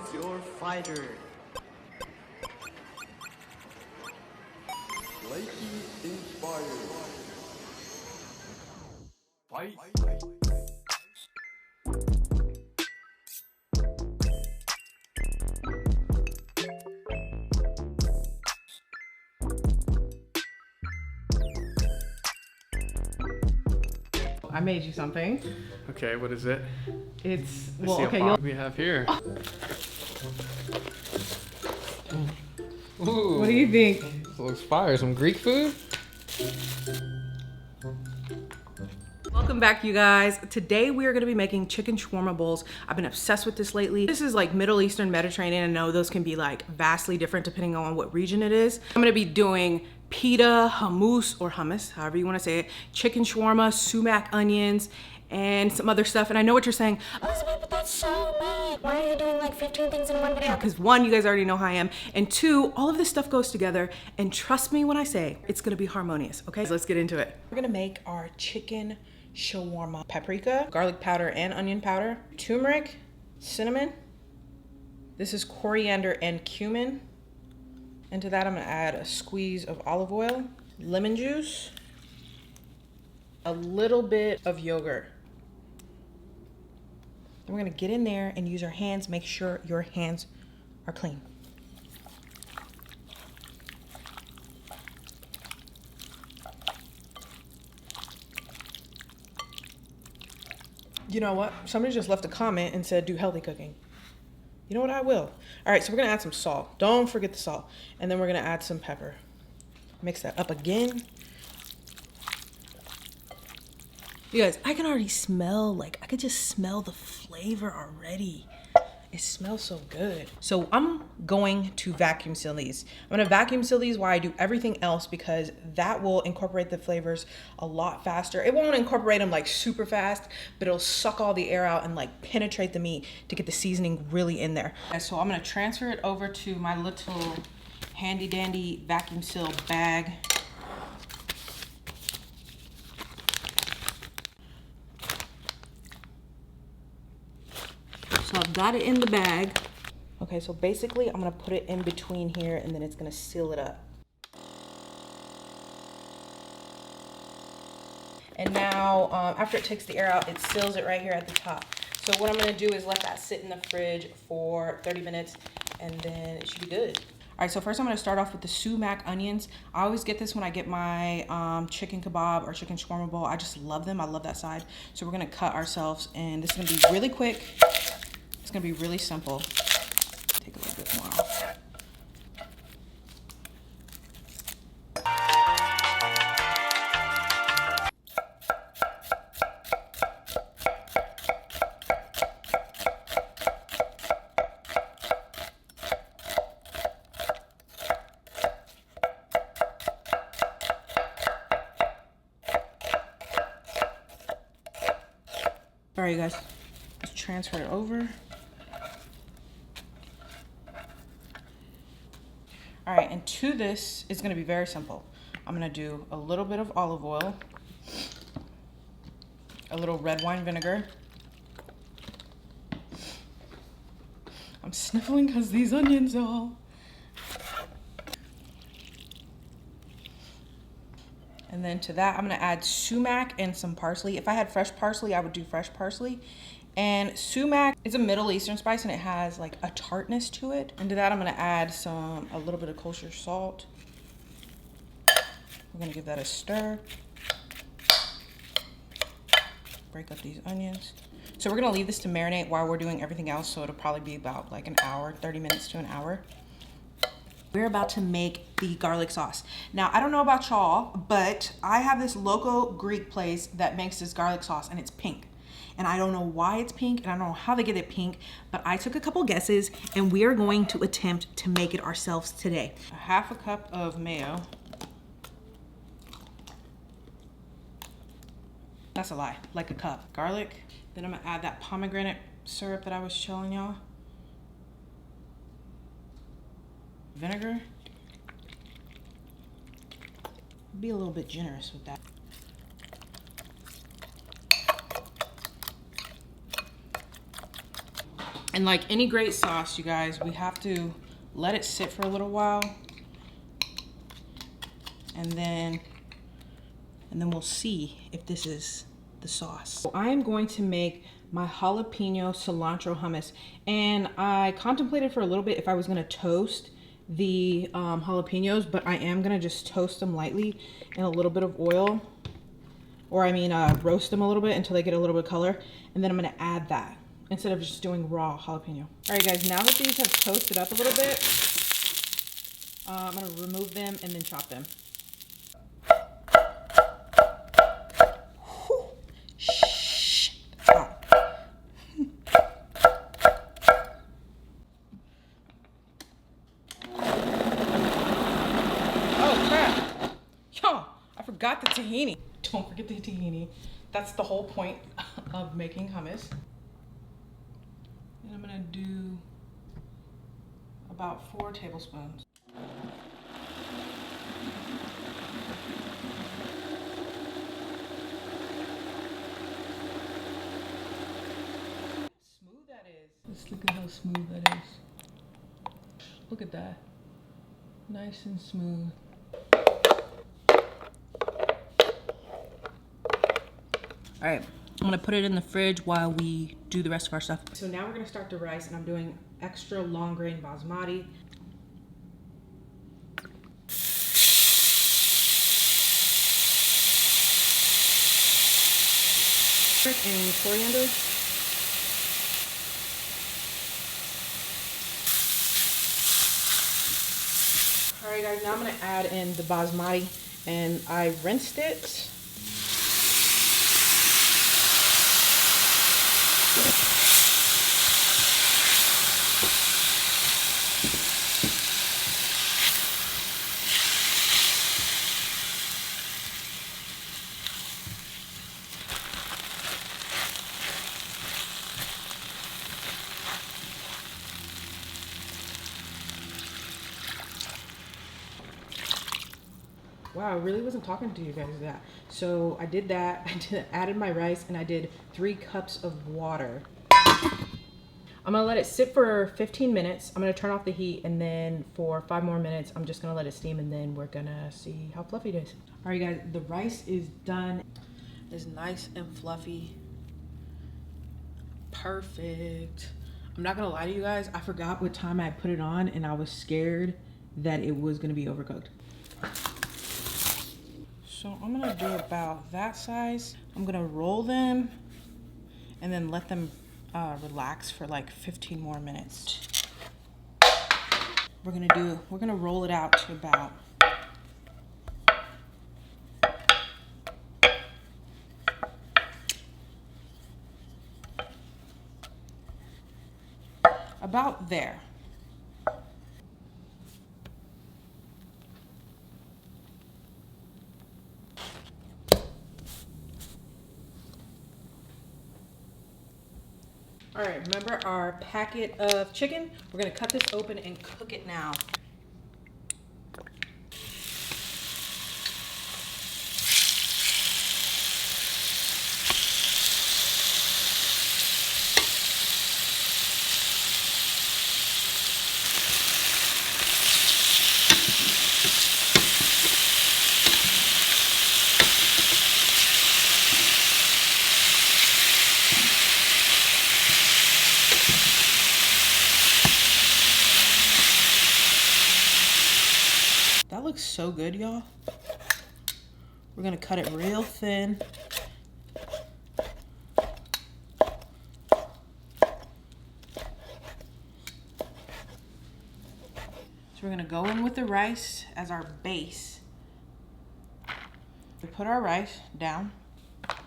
Choose your fighter. Lizzy inspired. Fight. I made you something. Okay, what is it? It's, Let's well, see okay, how you'll, we have here. Ooh, what do you think? this looks fire. Some Greek food? Welcome back, you guys. Today we are gonna be making chicken shawarma bowls. I've been obsessed with this lately. This is like Middle Eastern, Mediterranean. I know those can be like vastly different depending on what region it is. I'm gonna be doing pita, hummus, or hummus, however you wanna say it, chicken shawarma, sumac onions, and some other stuff. And I know what you're saying, Elizabeth, but that's so big. Why are you doing like 15 things in one video? Because one, you guys already know how I am. And two, all of this stuff goes together. And trust me when I say it's gonna be harmonious, okay? So let's get into it. We're gonna make our chicken shawarma. Paprika, garlic powder and onion powder, turmeric, cinnamon. This is coriander and cumin. Into that, I'm gonna add a squeeze of olive oil, lemon juice, a little bit of yogurt. Then we're gonna get in there and use our hands. Make sure your hands are clean. You know what? Somebody just left a comment and said do healthy cooking. You know what? I will. All right, so we're gonna add some salt. Don't forget the salt. And then we're gonna add some pepper. Mix that up again. You guys, I can already smell, like, I could just smell the flavor already. It smells so good. So I'm going to vacuum seal these. I'm gonna vacuum seal these while I do everything else because that will incorporate the flavors a lot faster. It won't incorporate them like super fast, but it'll suck all the air out and like penetrate the meat to get the seasoning really in there. So I'm gonna transfer it over to my little handy dandy vacuum seal bag. So I've got it in the bag. Okay, so basically I'm gonna put it in between here and then it's gonna seal it up. And now, after it takes the air out, it seals it right here at the top. So what I'm gonna do is let that sit in the fridge for 30 minutes and then it should be good. All right, so first I'm gonna start off with the sumac onions. I always get this when I get my chicken kebab or chicken shawarma bowl. I just love them, I love that side. So we're gonna cut ourselves and this is gonna be really quick. It's gonna be really simple. Take a little bit more off. All right, you guys, let's transfer it over. All right, and to this, it's gonna be very simple. I'm gonna do a little bit of olive oil, a little red wine vinegar. I'm sniffling because these onions, y'all. And then to that, I'm gonna add sumac and some parsley. If I had fresh parsley, I would do fresh parsley. And sumac is a Middle Eastern spice and it has like a tartness to it. And to that, I'm gonna add a little bit of kosher salt. We're gonna give that a stir. Break up these onions. So we're gonna leave this to marinate while we're doing everything else. So it'll probably be about like an hour, 30 minutes to an hour. We're about to make the garlic sauce. Now, I don't know about y'all, but I have this local Greek place that makes this garlic sauce and it's pink. And I don't know why it's pink and I don't know how they get it pink, but I took a couple guesses and we are going to attempt to make it ourselves today. A half a cup of mayo. That's a lie, like a cup. Garlic. Then I'm gonna add that pomegranate syrup that I was showing y'all. Vinegar. Be a little bit generous with that. And like any great sauce, you guys, we have to let it sit for a little while. And then we'll see if this is the sauce. So I am going to make my jalapeno cilantro hummus. And I contemplated for a little bit if I was gonna toast the jalapenos, but I am gonna just toast them lightly in a little bit of oil. Or I mean, roast them a little bit until they get a little bit of color. And then I'm gonna add that instead of just doing raw jalapeno. All right guys, now that these have toasted up a little bit, I'm gonna remove them and then chop them. Got the tahini. Don't forget the tahini. That's the whole point of making hummus. And I'm gonna do about 4 tablespoons. Smooth that is. Let's look at how smooth that is. Look at that. Nice and smooth. All right, I'm gonna put it in the fridge while we do the rest of our stuff. So now we're gonna start the rice, and I'm doing extra long grain basmati. And coriander. All right guys, now I'm gonna add in the basmati, and I rinsed it. Wow, I really wasn't talking to you guys that. So I did that, added my rice, and I did 3 cups of water. I'm gonna let it sit for 15 minutes. I'm gonna turn off the heat, and then for 5 more minutes, I'm just gonna let it steam, and then we're gonna see how fluffy it is. All right guys, the rice is done. It's nice and fluffy. Perfect. I'm not gonna lie to you guys, I forgot what time I put it on, and I was scared that it was gonna be overcooked. So I'm gonna do about that size. I'm gonna roll them and then let them relax for like 15 more minutes. We're gonna roll it out to about there. All right, remember our packet of chicken? We're gonna cut this open and cook it now. That looks so good, y'all. We're gonna cut it real thin. So we're gonna go in with the rice as our base. We put our rice down. All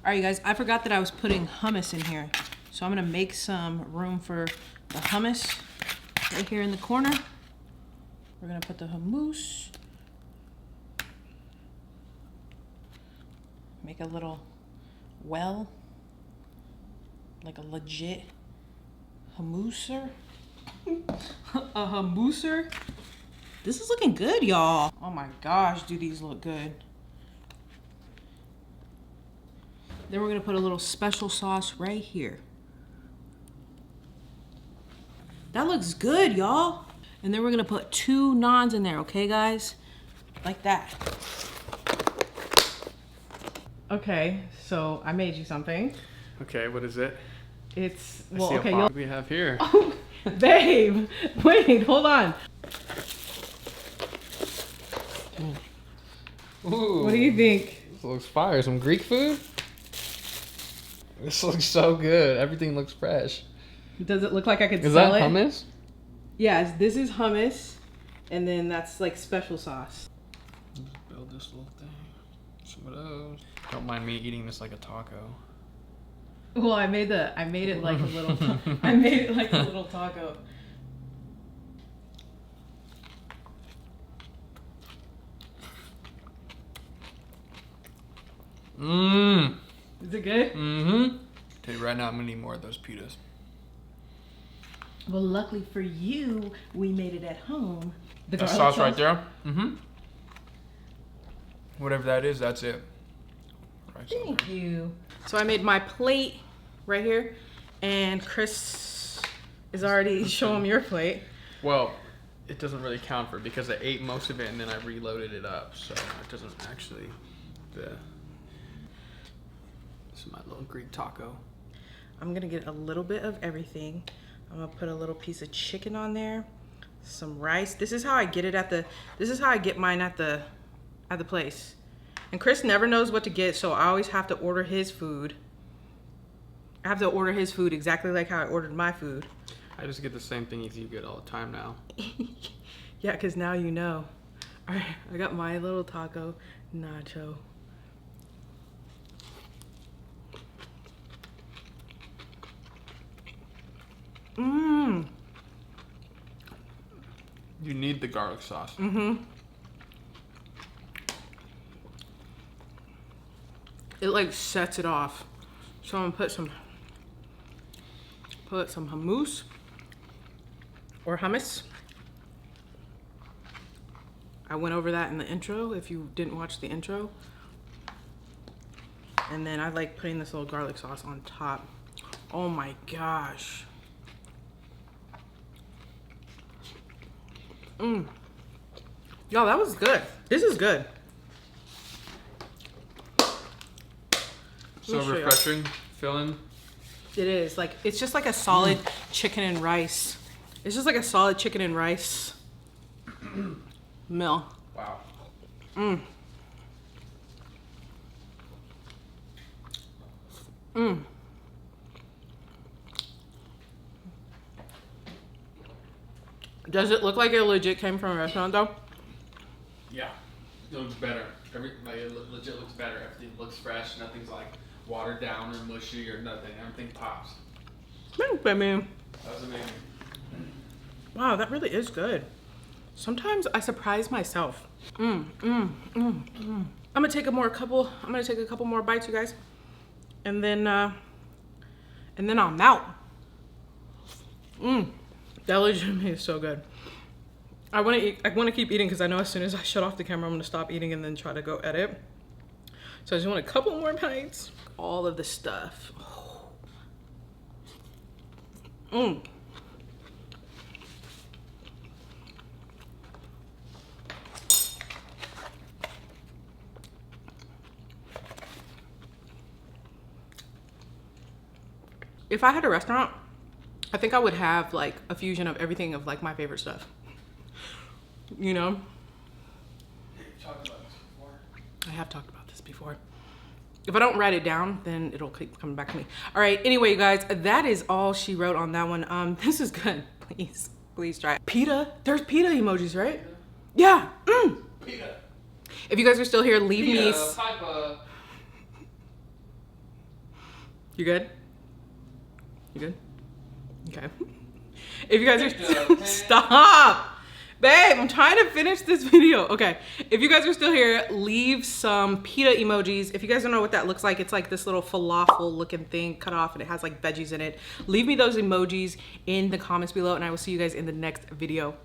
right, you guys, I forgot that I was putting hummus in here. So I'm gonna make some room for the hummus right here in the corner. We're gonna put the hummus. Make a little well, like a legit hummuser. A hummuser. This is looking good, y'all. Oh my gosh, do these look good. Then we're gonna put a little special sauce right here. That looks good, y'all. And then we're gonna put 2 naans in there, okay, guys? Like that. Okay, so I made you something. Okay, what is it? It's, I well, see okay, a box we have here. Oh, babe, wait, hold on. Ooh, What do you think? this looks fire. Some Greek food? This looks so good. Everything looks fresh. Does it look like I could Is sell that it? hummus? Yes, this is hummus, and then that's like special sauce. Build this little thing. Some of those. Don't mind me eating this like a taco. Well, I made it like a little, I made it like a little taco. Mmm. Is it good? Mm-hmm. Tell you right now, I'm gonna need more of those pitas. Well, luckily for you, we made it at home. The That garlic sauce right there. Mm-hmm. Whatever that is, that's it. Right, so Thank you. So I made my plate right here, and Chris is already showing your plate. well, it doesn't really count for it because I ate most of it and then I reloaded it up, so it doesn't actually. This is my little Greek taco. I'm gonna get a little bit of everything. I'm gonna put a little piece of chicken on there, some rice. This is how I get it this is how I get mine at the place. And Chris never knows what to get, so I always have to order his food. I have to order his food exactly like how I ordered my food. I just get the same thing as you get all the time now. Yeah, because now you know. All right, I got my little taco nacho. Mmm. You need the garlic sauce. Mm-hmm. It like sets it off. So I'm gonna put some hummus or hummus. I went over that in the intro if you didn't watch the intro. And then I like putting this little garlic sauce on top. Oh my gosh. Mmm. Yo, that was good. This is good. So refreshing, filling. It is like, it's just like a solid chicken and rice. It's just like a solid chicken and rice meal. Wow. Mmm. Mmm. Does it look like it legit came from a restaurant though? Yeah, it looks better. It legit looks better. Everything looks fresh. Nothing's like watered down or mushy or nothing. Everything pops. Thanks, baby. That was amazing. Wow, that really is good. Sometimes I surprise myself. I'm gonna take a couple more bites, you guys, and then I'm out. That legitimately is so good. I want to keep eating because I know as soon as I shut off the camera, I'm gonna stop eating and then try to go edit. So I just want a couple more bites. All of the stuff. If I had a restaurant, I think I would have like a fusion of everything of like my favorite stuff. You know? You've talked about this before. I have talked about this before. If I don't write it down, then it'll keep coming back to me. All right, anyway, you guys, that is all she wrote on that one. This is good. Please try it. Pita? There's pita emojis, right? Pita. Yeah. Pita. If you guys are still here, leave Pita, me. Pipa. You good? You good? Okay. If you guys are stop, babe, I'm trying to finish this video. Okay. If you guys are still here, leave some pita emojis. If you guys don't know what that looks like, it's like this little falafel looking thing cut off and it has like veggies in it. Leave me those emojis in the comments below and I will see you guys in the next video.